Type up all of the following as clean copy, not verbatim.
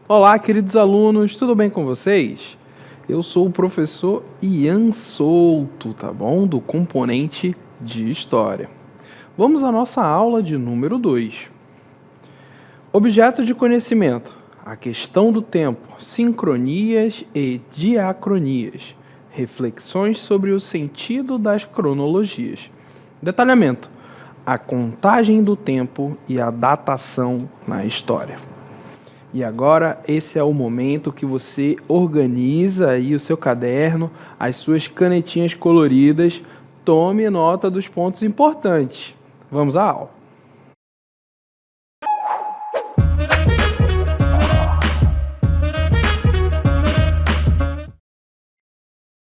Olá, queridos alunos, tudo bem com vocês? Eu sou o professor Ian Souto, tá bom? Do componente de História. Vamos à nossa aula de número 2. Objeto de conhecimento: a questão do tempo, sincronias e diacronias. Reflexões sobre o sentido das cronologias. Detalhamento: a contagem do tempo e a datação na história. E agora esse é o momento que você organiza aí o seu caderno, as suas canetinhas coloridas, tome nota dos pontos importantes. Vamos à aula.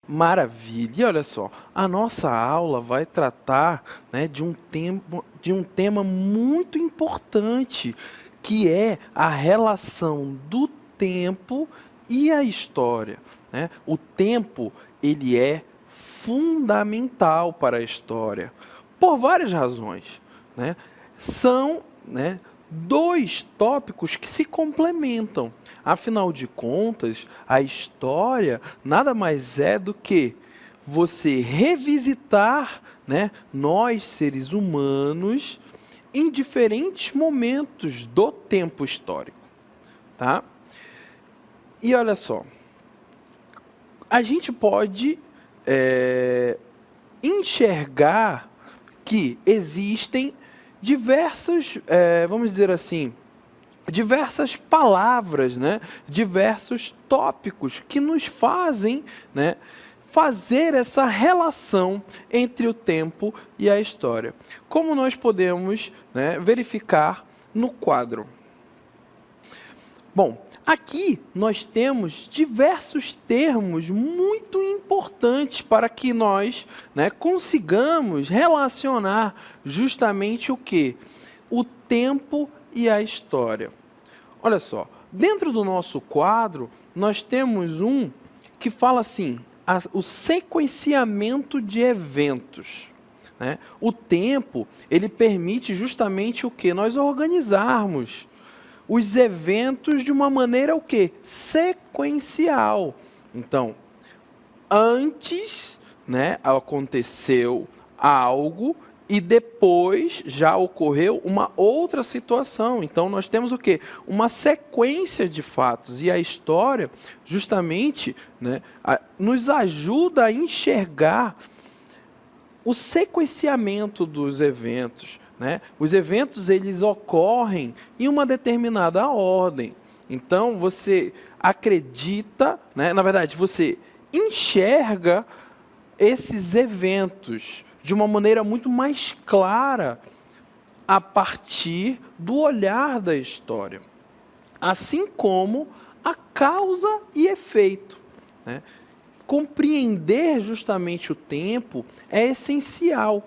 Maravilha! E olha só, a nossa aula vai tratar, né, de um tema muito importante, que é a relação do tempo e a história, né? O tempo, ele é fundamental para a história, por várias razões, né? São, né, dois tópicos que se complementam. Afinal de contas, a história nada mais é do que você revisitar, né, nós, seres humanos, em diferentes momentos do tempo histórico, tá? E olha só, a gente pode enxergar que existem diversos, vamos dizer assim, diversas palavras, né? Diversos tópicos que nos fazem, né, fazer essa relação entre o tempo e a história. Como nós podemos, né, verificar no quadro? Bom, aqui nós temos diversos termos muito importantes para que nós, né, consigamos relacionar justamente o quê? O tempo e a história. Olha só, dentro do nosso quadro, nós temos um que fala assim, o sequenciamento de eventos, né? O tempo, ele permite justamente o quê? Nós organizarmos os eventos de uma maneira o quê? Sequencial. Então, antes, né, aconteceu algo e depois já ocorreu uma outra situação. Então, nós temos o quê? Uma sequência de fatos. E a história, justamente, né, nos ajuda a enxergar o sequenciamento dos eventos, né? Os eventos, eles ocorrem em uma determinada ordem. Então, você acredita, né? Na verdade, você enxerga esses eventos de uma maneira muito mais clara a partir do olhar da história. Assim como a causa e efeito, né? Compreender justamente o tempo é essencial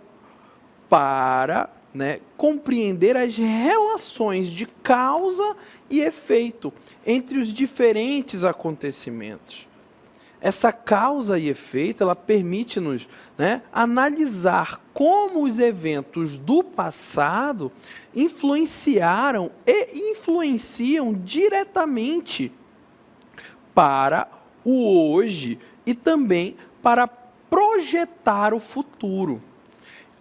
para, né, compreender as relações de causa e efeito entre os diferentes acontecimentos. Essa causa e efeito, ela permite-nos, né, analisar como os eventos do passado influenciaram e influenciam diretamente para o hoje e também para projetar o futuro.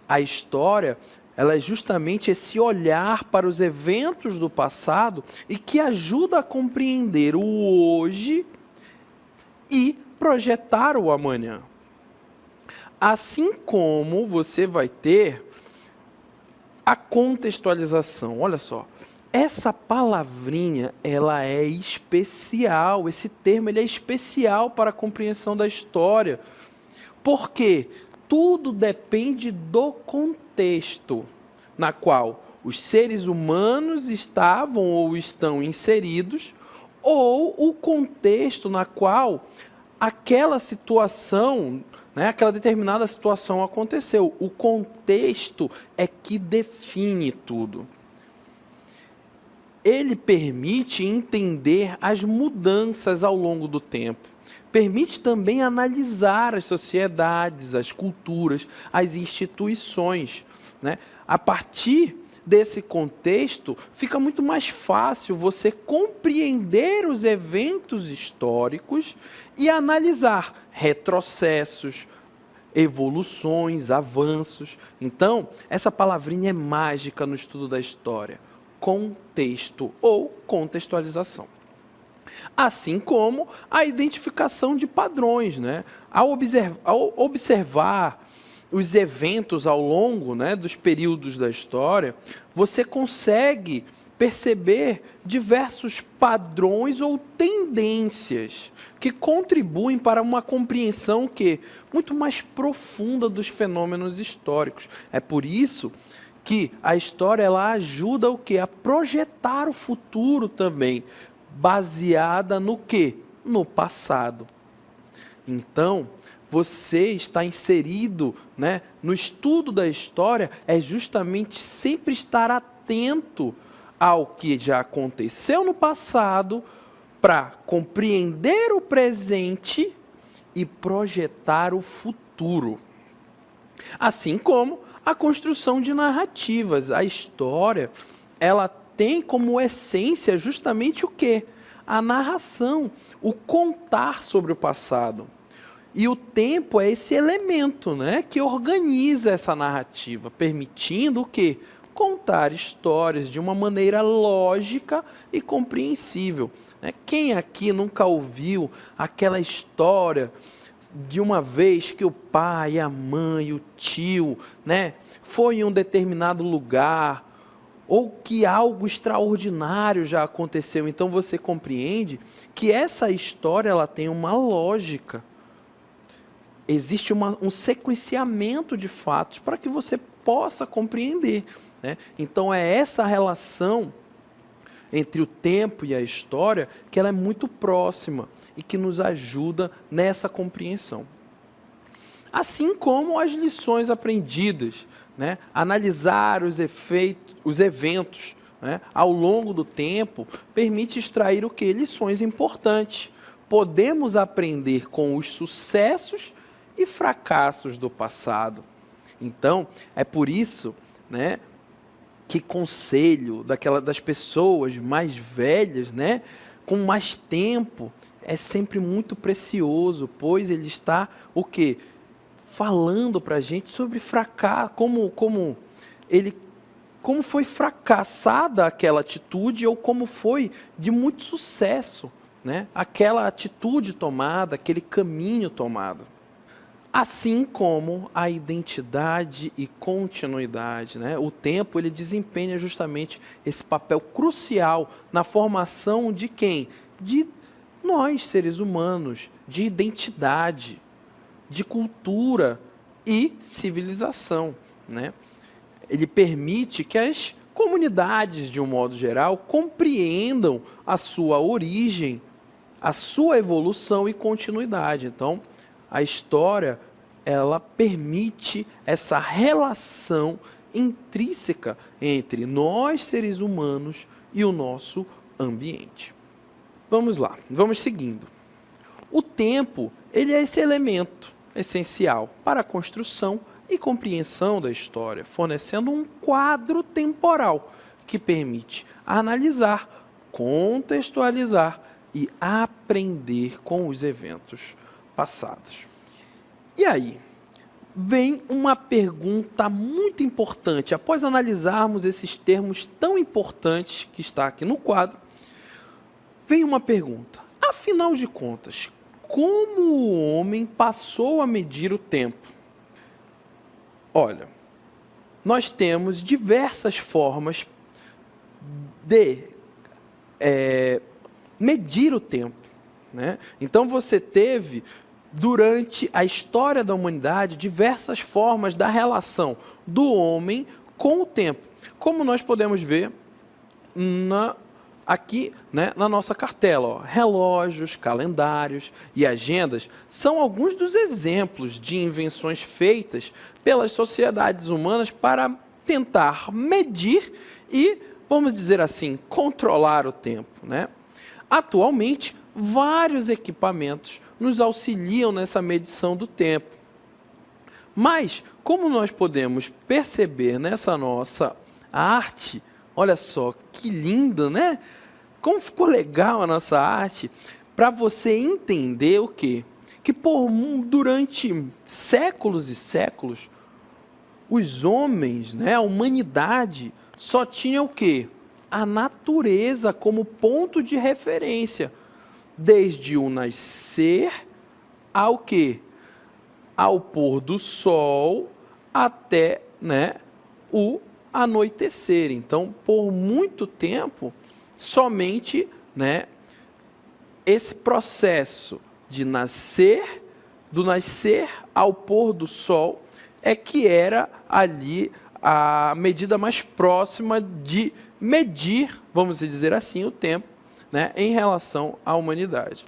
A história, ela é justamente esse olhar para os eventos do passado e que ajuda a compreender o hoje e projetar o amanhã. Assim como você vai ter a contextualização. Olha só, essa palavrinha, ela é especial, esse termo ele é especial para a compreensão da história. Por quê? Tudo depende do contexto na qual os seres humanos estavam ou estão inseridos, ou o contexto na qual aquela situação, né, aquela determinada situação aconteceu. O contexto é que define tudo. Ele permite entender as mudanças ao longo do tempo. Permite também analisar as sociedades, as culturas, as instituições, né? A partir desse contexto, fica muito mais fácil você compreender os eventos históricos e analisar retrocessos, evoluções, avanços. Então, essa palavrinha é mágica no estudo da história. Contexto ou contextualização. Assim como a identificação de padrões, né? Ao observar os eventos ao longo, né, dos períodos da história, você consegue perceber diversos padrões ou tendências que contribuem para uma compreensão muito mais profunda dos fenômenos históricos. É por isso que a história ela ajuda a projetar o futuro também, baseada no quê? No passado. Então, você está inserido, né, no estudo da história, é justamente sempre estar atento ao que já aconteceu no passado, para compreender o presente e projetar o futuro. Assim como a construção de narrativas. A história, ela tem como essência justamente o quê? A narração, o contar sobre o passado. E o tempo é esse elemento, né, que organiza essa narrativa, permitindo o quê? Contar histórias de uma maneira lógica e compreensível. Quem aqui nunca ouviu aquela história de uma vez que o pai, a mãe, o tio, né, foi em um determinado lugar, ou que algo extraordinário já aconteceu? Então você compreende que essa história ela tem uma lógica. Existe um sequenciamento de fatos para que você possa compreender, né? Então é essa relação entre o tempo e a história que ela é muito próxima e que nos ajuda nessa compreensão. Assim como as lições aprendidas, né? Analisar os eventos, né, ao longo do tempo permite extrair o quê? Lições importantes. Podemos aprender com os sucessos e fracassos do passado. Então, é por isso, né, que conselho das pessoas mais velhas, né, com mais tempo, é sempre muito precioso, pois ele está o quê? Falando para a gente sobre fracasso, como foi fracassada aquela atitude ou como foi de muito sucesso, né, aquela atitude tomada, aquele caminho tomado. Assim como a identidade e continuidade, né? O tempo ele desempenha justamente esse papel crucial na formação de quem? De nós, seres humanos, de identidade, de cultura e civilização, né? Ele permite que as comunidades, de um modo geral, compreendam a sua origem, a sua evolução e continuidade. Então, a história, ela permite essa relação intrínseca entre nós, seres humanos, e o nosso ambiente. Vamos lá, vamos seguindo. O tempo, ele é esse elemento essencial para a construção e compreensão da história, fornecendo um quadro temporal que permite analisar, contextualizar e aprender com os eventos passados. E aí, vem uma pergunta muito importante. Após analisarmos esses termos tão importantes que está aqui no quadro, vem uma pergunta. Afinal de contas, como o homem passou a medir o tempo? Olha, nós temos diversas formas de medir o tempo, né? Então você teve, durante a história da humanidade, diversas formas da relação do homem com o tempo. Como nós podemos ver aqui, né, na nossa cartela, ó, relógios, calendários e agendas são alguns dos exemplos de invenções feitas pelas sociedades humanas para tentar medir e, vamos dizer assim, controlar o tempo, né? Atualmente, vários equipamentos nos auxiliam nessa medição do tempo. Mas, como nós podemos perceber nessa nossa A arte, olha só, que linda, né? Como ficou legal a nossa arte, para você entender o quê? Que durante séculos e séculos, os homens, né, a humanidade, só tinha o quê? A natureza como ponto de referência, desde o nascer ao quê? Ao pôr do sol até, né, o anoitecer. Então, por muito tempo, somente, né, esse processo de nascer, do nascer ao pôr do sol, é que era ali a medida mais próxima de medir, vamos dizer assim, o tempo, né, em relação à humanidade.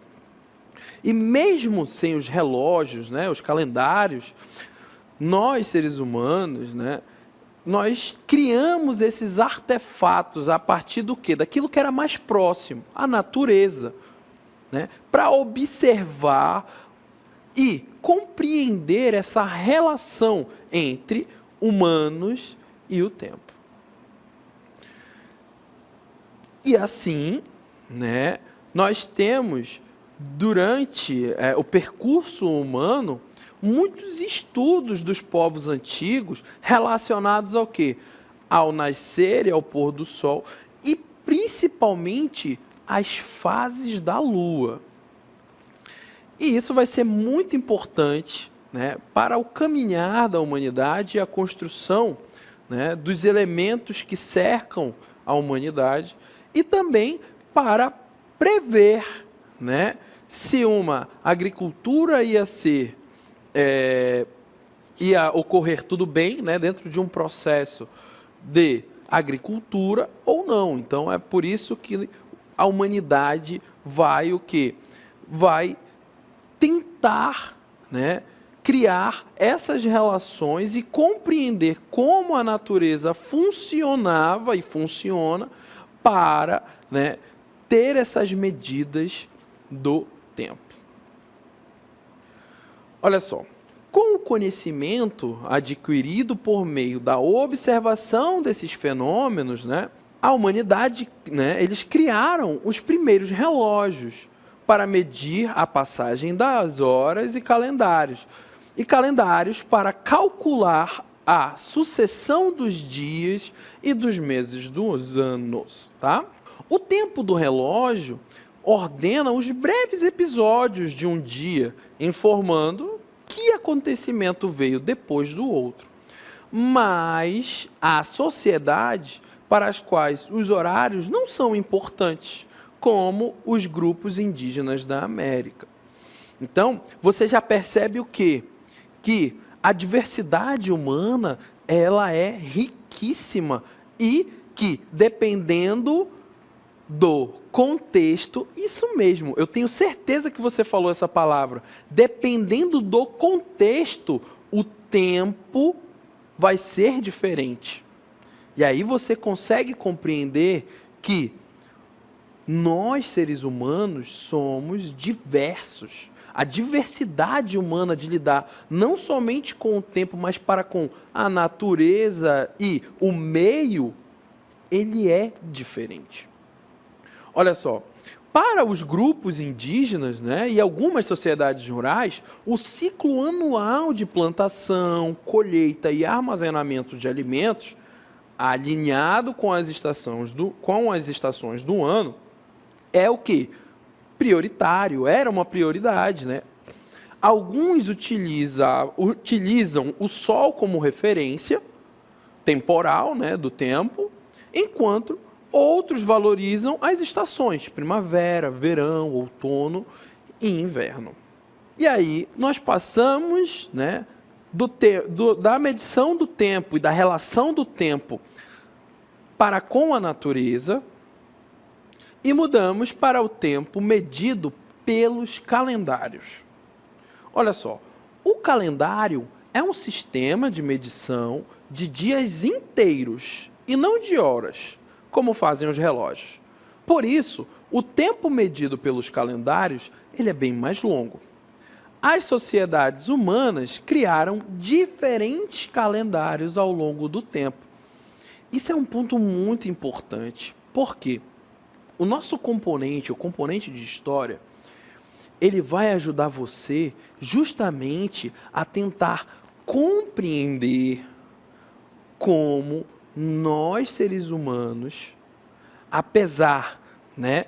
E mesmo sem os relógios, né, os calendários, nós, seres humanos, né, nós criamos esses artefatos a partir do quê? Daquilo que era mais próximo, a natureza, né, para observar e compreender essa relação entre humanos e o tempo. E assim, né, nós temos, durante o percurso humano, muitos estudos dos povos antigos relacionados ao quê? Ao nascer e ao pôr do sol, e principalmente as fases da lua. E isso vai ser muito importante, né, para o caminhar da humanidade e a construção, né, dos elementos que cercam a humanidade, e também para prever, né, se uma agricultura ia ocorrer tudo bem, né, dentro de um processo de agricultura ou não. Então é por isso que a humanidade vai tentar, né, criar essas relações e compreender como a natureza funcionava e funciona para, né, ter essas medidas do tempo. Olha só, com o conhecimento adquirido por meio da observação desses fenômenos, né, a humanidade, né, eles criaram os primeiros relógios para medir a passagem das horas e calendários para calcular a sucessão dos dias e dos meses dos anos, tá? O tempo do relógio ordena os breves episódios de um dia, informando que acontecimento veio depois do outro. Mas há sociedades para as quais os horários não são importantes, como os grupos indígenas da América. Então, você já percebe o quê? Que a diversidade humana, ela é riquíssima e que, dependendo do contexto, isso mesmo, eu tenho certeza que você falou essa palavra, dependendo do contexto, o tempo vai ser diferente. E aí você consegue compreender que nós, seres humanos, somos diversos. A diversidade humana de lidar não somente com o tempo, mas para com a natureza e o meio, ele é diferente. Olha só, para os grupos indígenas, né, e algumas sociedades rurais, o ciclo anual de plantação, colheita e armazenamento de alimentos, alinhado com as estações do ano, é o que? Prioritário, era uma prioridade, né? Alguns utilizam o Sol como referência temporal, né, do tempo, enquanto outros valorizam as estações, primavera, verão, outono e inverno. E aí nós passamos, né, da medição do tempo e da relação do tempo para com a natureza e mudamos para o tempo medido pelos calendários. Olha só, o calendário é um sistema de medição de dias inteiros e não de horas, como fazem os relógios. Por isso, o tempo medido pelos calendários, ele é bem mais longo. As sociedades humanas criaram diferentes calendários ao longo do tempo. Isso é um ponto muito importante. Por quê? O nosso componente, o componente de história, ele vai ajudar você justamente a tentar compreender como nós, seres humanos, apesar, né,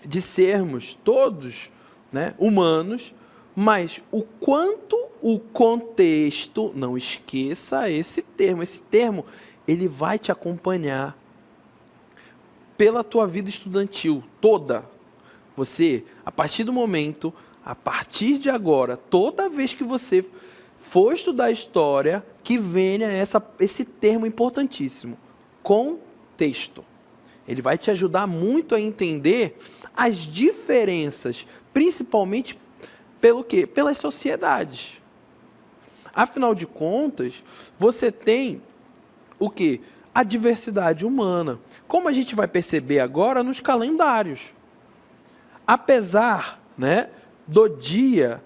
de sermos todos, né, humanos, mas o quanto o contexto, não esqueça esse termo ele vai te acompanhar pela tua vida estudantil toda. Você, a partir do momento, a partir de agora, toda vez que você for estudar história, que venha esse termo importantíssimo, contexto. Ele vai te ajudar muito a entender as diferenças, principalmente pelo quê? Pelas sociedades. Afinal de contas, você tem o quê? A diversidade humana. Como a gente vai perceber agora nos calendários. Apesar, né, do dia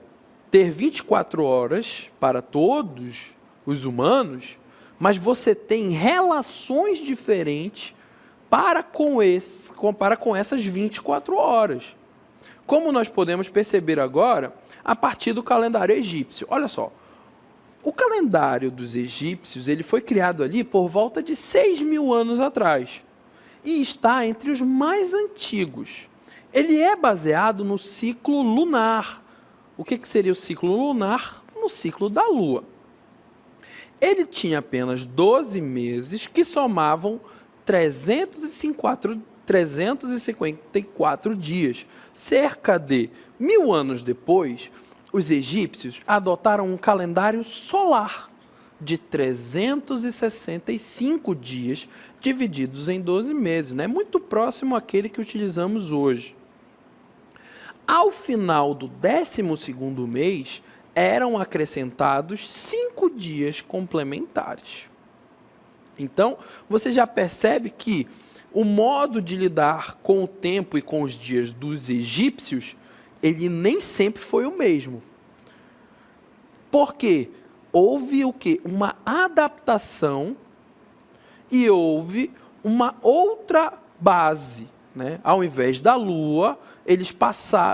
ter 24 horas para todos os humanos, mas você tem relações diferentes para com essas 24 horas. Como nós podemos perceber agora, a partir do calendário egípcio. Olha só, o calendário dos egípcios ele foi criado ali por volta de 6.000 anos atrás e está entre os mais antigos. Ele é baseado no ciclo lunar. O que seria o ciclo lunar? No ciclo da Lua. Ele tinha apenas 12 meses que somavam 354 dias. Cerca de 1.000 anos depois, os egípcios adotaram um calendário solar de 365 dias divididos em 12 meses, né? Muito próximo àquele que utilizamos hoje. Ao final do 12º mês, eram acrescentados 5 dias complementares. Então, você já percebe que o modo de lidar com o tempo e com os dias dos egípcios, ele nem sempre foi o mesmo. Porque houve o quê? Uma adaptação e houve uma outra base, né? Ao invés da Lua, eles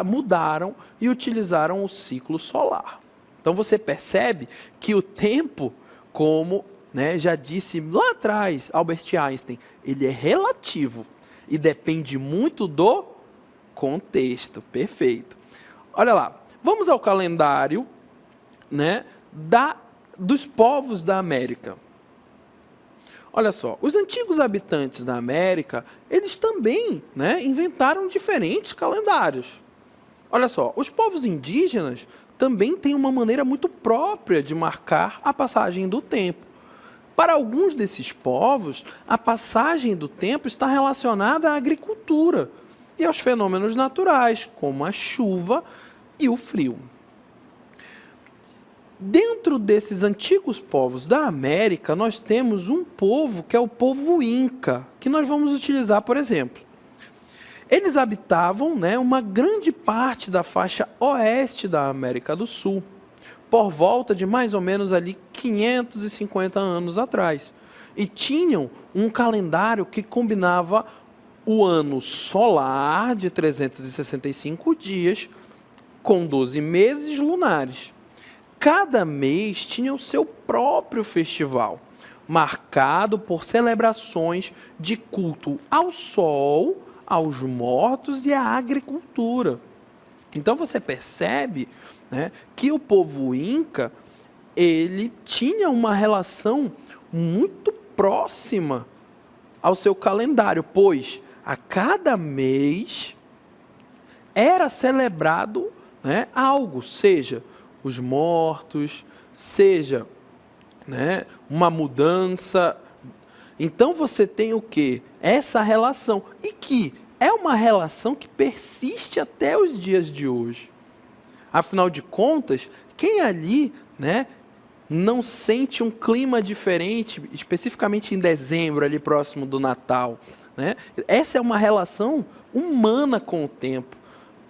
mudaram e utilizaram o ciclo solar. Então você percebe que o tempo, como, né, já disse lá atrás Albert Einstein, ele é relativo e depende muito do contexto. Perfeito. Olha lá, vamos ao calendário, né, dos povos da América. Olha só, os antigos habitantes da América, eles também, né, inventaram diferentes calendários. Olha só, os povos indígenas também têm uma maneira muito própria de marcar a passagem do tempo. Para alguns desses povos, a passagem do tempo está relacionada à agricultura e aos fenômenos naturais, como a chuva e o frio. Dentro desses antigos povos da América, nós temos um povo que é o povo Inca, que nós vamos utilizar, por exemplo. Eles habitavam, né, uma grande parte da faixa oeste da América do Sul, por volta de mais ou menos ali 550 anos atrás. E tinham um calendário que combinava o ano solar de 365 dias com 12 meses lunares. Cada mês tinha o seu próprio festival, marcado por celebrações de culto ao sol, aos mortos e à agricultura. Então você percebe, né, que o povo Inca, ele tinha uma relação muito próxima ao seu calendário, pois a cada mês era celebrado, né, algo, seja os mortos, seja, né, uma mudança. Então você tem o quê? Essa relação, e que é uma relação que persiste até os dias de hoje. Afinal de contas, quem ali, né, não sente um clima diferente, especificamente em dezembro, ali próximo do Natal, né? Essa é uma relação humana com o tempo.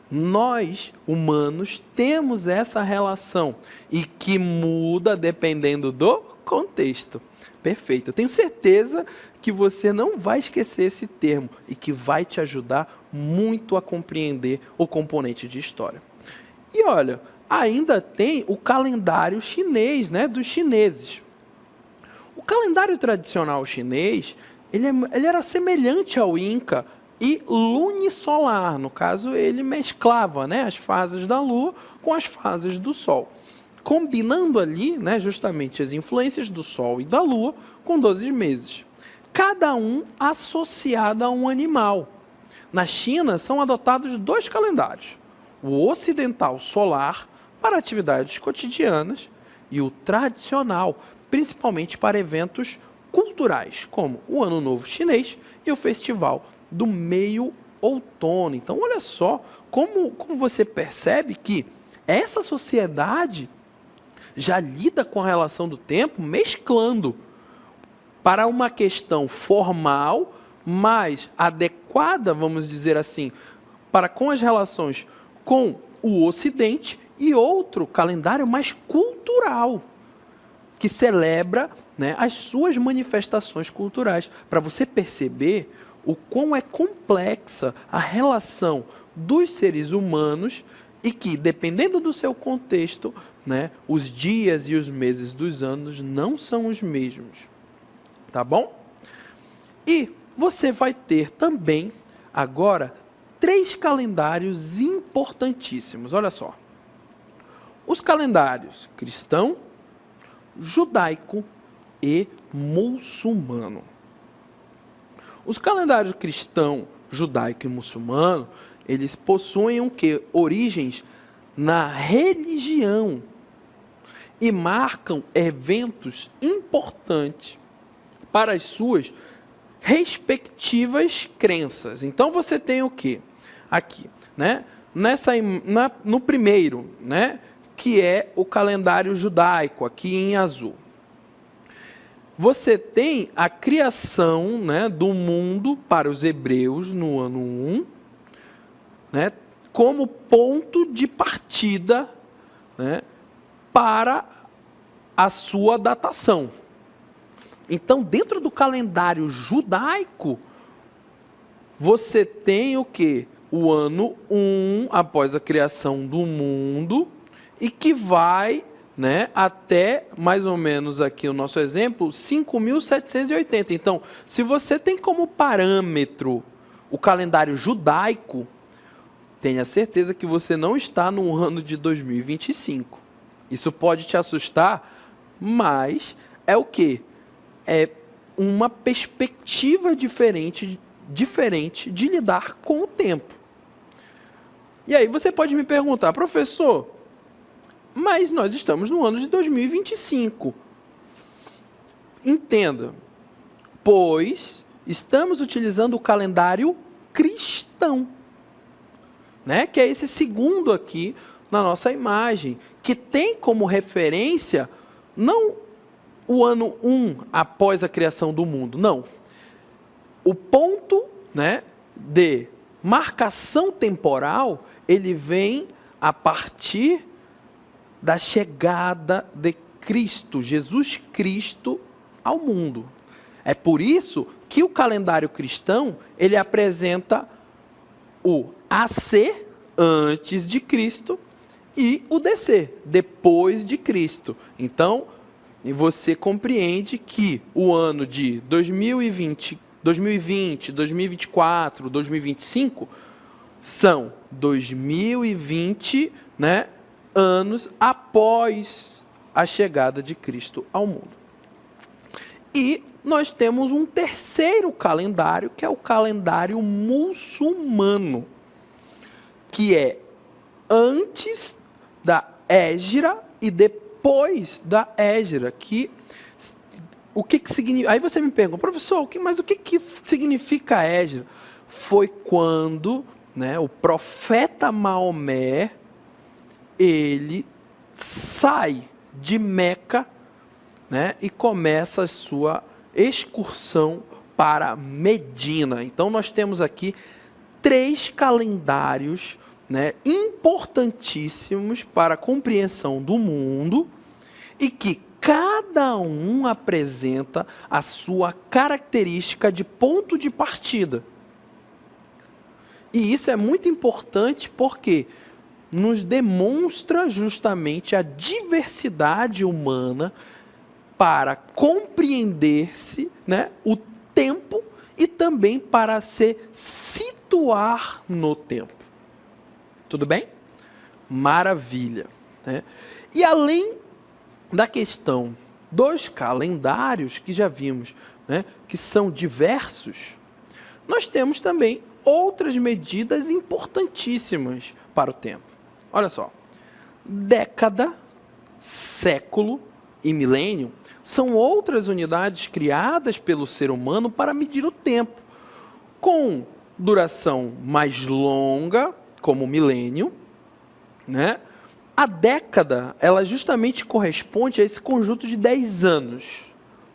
Nós, humanos, temos essa relação e que muda dependendo do contexto. Perfeito. Eu tenho certeza que você não vai esquecer esse termo e que vai te ajudar muito a compreender o componente de história. E olha, ainda tem o calendário chinês, né, dos chineses. O calendário tradicional chinês, ele era semelhante ao Inca e lunisolar. No caso, ele mesclava, né, as fases da Lua com as fases do Sol, combinando ali, né, justamente as influências do Sol e da Lua com 12 meses. Cada um associado a um animal. Na China, são adotados 2 calendários. O ocidental solar, para atividades cotidianas, e o tradicional, principalmente para eventos culturais, como o Ano Novo Chinês e o Festival do Meio Outono. Então, olha só como você percebe que essa sociedade já lida com a relação do tempo mesclando para uma questão formal, mais adequada, vamos dizer assim, para com as relações com o Ocidente, e outro calendário mais cultural, que celebra, né, as suas manifestações culturais, para você perceber o quão é complexa a relação dos seres humanos e que, dependendo do seu contexto, né, os dias e os meses dos anos não são os mesmos. Tá bom? E você vai ter também, agora, 3 calendários importantíssimos. Olha só. Os calendários cristão, judaico e muçulmano. Os calendários cristão, judaico e muçulmano, eles possuem o quê? Origens na religião e marcam eventos importantes para as suas respectivas crenças. Então você tem o quê? Aqui, né? No primeiro, né? Que é o calendário judaico, aqui em azul. Você tem a criação, né, do mundo para os hebreus no ano 1, né, como ponto de partida, né, para a sua datação. Então, dentro do calendário judaico, você tem o quê? O ano 1 após a criação do mundo, e que vai, né, até mais ou menos aqui o nosso exemplo, 5.780. Então, se você tem como parâmetro o calendário judaico, tenha certeza que você não está no ano de 2025. Isso pode te assustar, mas é o quê? É uma perspectiva diferente de lidar com o tempo. E aí você pode me perguntar, professor, mas nós estamos no ano de 2025. Entenda, pois estamos utilizando o calendário cristão, né? Que é esse segundo aqui na nossa imagem, que tem como referência não o ano 1 após a criação do mundo, não. O ponto, né, de marcação temporal, ele vem a partir da chegada de Cristo, Jesus Cristo, ao mundo. É por isso que o calendário cristão, ele apresenta o AC, antes de Cristo, e o DC, depois de Cristo. Então, você compreende que o ano de 2020, 2024, 2025, são 2020, né, anos após a chegada de Cristo ao mundo. E nós temos um terceiro calendário, que é o calendário muçulmano, que é antes da Égira e depois da Égira. O que significa? Aí você me pergunta, professor, mas o que significa Égira? Foi quando, né, o profeta Maomé, ele sai de Meca, né, e começa a sua excursão para Medina. Então nós temos aqui 3 calendários, né, importantíssimos para a compreensão do mundo, e que cada um apresenta a sua característica de ponto de partida. E isso é muito importante porque nos demonstra justamente a diversidade humana para compreender-se, né, o tempo e também para se situar no tempo. Tudo bem? Maravilha, né? E além da questão dos calendários, que já vimos, né, que são diversos, nós temos também outras medidas importantíssimas para o tempo. Olha só, década, século e milênio são outras unidades criadas pelo ser humano para medir o tempo, com duração mais longa, como o milênio, né? A década, ela justamente corresponde a esse conjunto de 10 anos.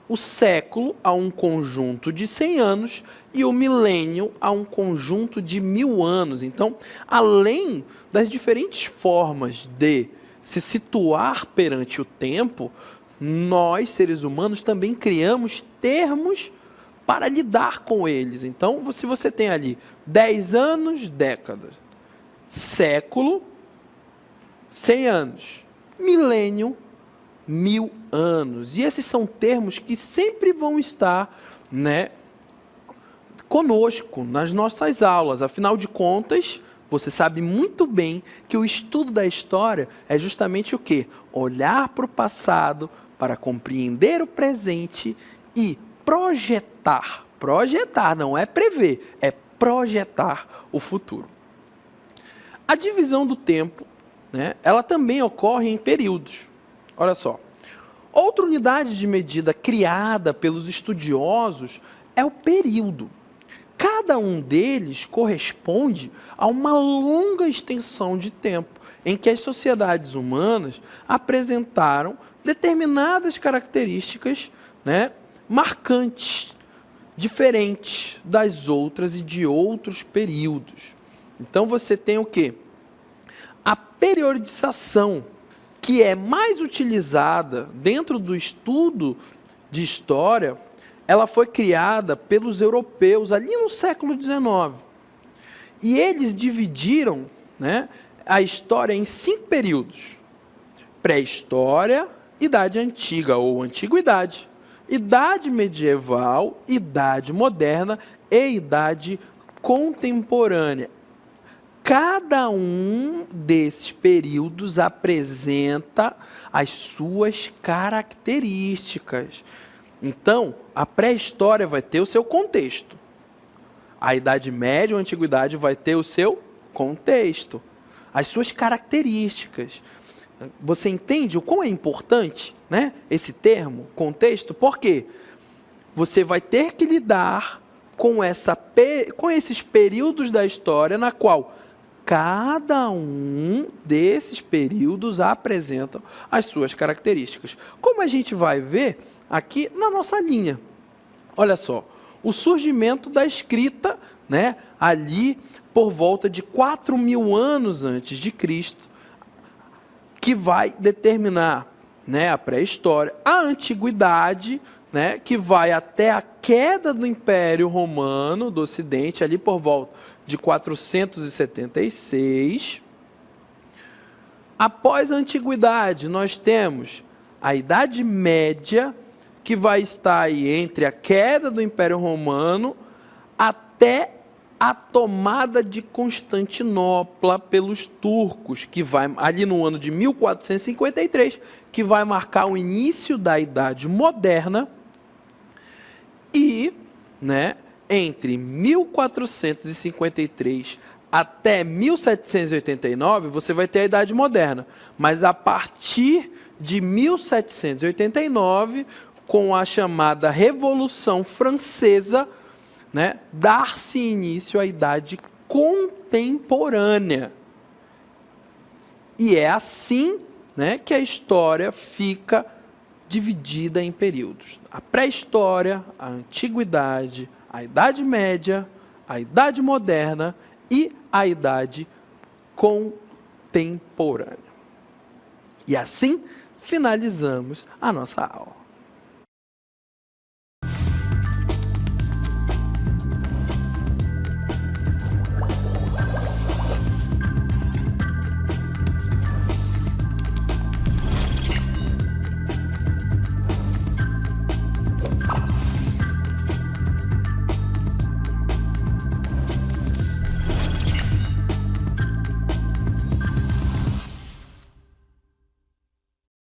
O século a um conjunto de 100 anos e o milênio a um conjunto de 1000 anos. Então, além das diferentes formas de se situar perante o tempo, nós, seres humanos, também criamos termos para lidar com eles. Então, se você tem ali 10 anos, décadas, século, 100 anos, milênio, 1000 anos. E esses são termos que sempre vão estar, né, conosco nas nossas aulas. Afinal de contas, você sabe muito bem que o estudo da história é justamente o quê? Olhar para o passado, para compreender o presente e projetar. Projetar, não é prever, é projetar o futuro. A divisão do tempo, né, ela também ocorre em períodos. Olha só. Outra unidade de medida criada pelos estudiosos é o período. Cada um deles corresponde a uma longa extensão de tempo em que as sociedades humanas apresentaram determinadas características, né, marcantes, diferentes das outras e de outros períodos. Então você tem o quê? A periodização, que é mais utilizada dentro do estudo de história, ela foi criada pelos europeus ali no século XIX. E eles dividiram, né, a história em 5 períodos: pré-história, Idade Antiga ou Antiguidade, Idade Medieval, Idade Moderna e Idade Contemporânea. Cada um desses períodos apresenta as suas características. Então, a pré-história vai ter o seu contexto. A Idade Média ou Antiguidade vai ter o seu contexto, as suas características. Você entende o quão é importante, né, esse termo, contexto? Porque você vai ter que lidar com esses períodos da história na qual cada um desses períodos apresentam as suas características. Como a gente vai ver aqui na nossa linha. Olha só, o surgimento da escrita, né, ali por volta de 4.000 anos antes de Cristo, que vai determinar, né, a pré-história, a antiguidade, né, que vai até a queda do Império Romano do Ocidente, ali por volta de 476. Após a antiguidade, nós temos a Idade Média, que vai estar aí entre a queda do Império Romano até a tomada de Constantinopla pelos turcos, que vai ali no ano de 1453, que vai marcar o início da Idade Moderna. E, né, entre 1453 até 1789, você vai ter a Idade Moderna. Mas a partir de 1789, com a chamada Revolução Francesa, né, dar-se início à Idade Contemporânea. E é assim, né, que a história fica dividida em períodos: a pré-história, a antiguidade, a Idade Média, a Idade Moderna e a Idade Contemporânea. E assim finalizamos a nossa aula.